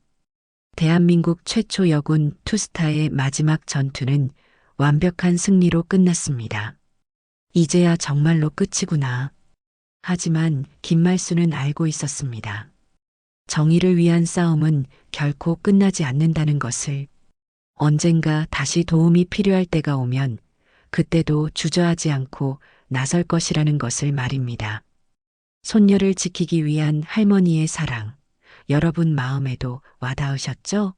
대한민국 최초 여군 투스타의 마지막 전투는 완벽한 승리로 끝났습니다. 이제야 정말로 끝이구나. 하지만 김말순은 알고 있었습니다. 정의를 위한 싸움은 결코 끝나지 않는다는 것을. 언젠가 다시 도움이 필요할 때가 오면 그때도 주저하지 않고 나설 것이라는 것을 말입니다. 손녀를 지키기 위한 할머니의 사랑, 여러분 마음에도 와닿으셨죠?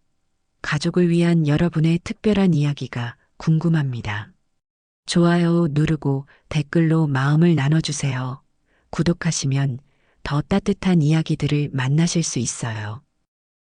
가족을 위한 여러분의 특별한 이야기가 궁금합니다. 좋아요 누르고 댓글로 마음을 나눠주세요. 구독하시면 더 따뜻한 이야기들을 만나실 수 있어요.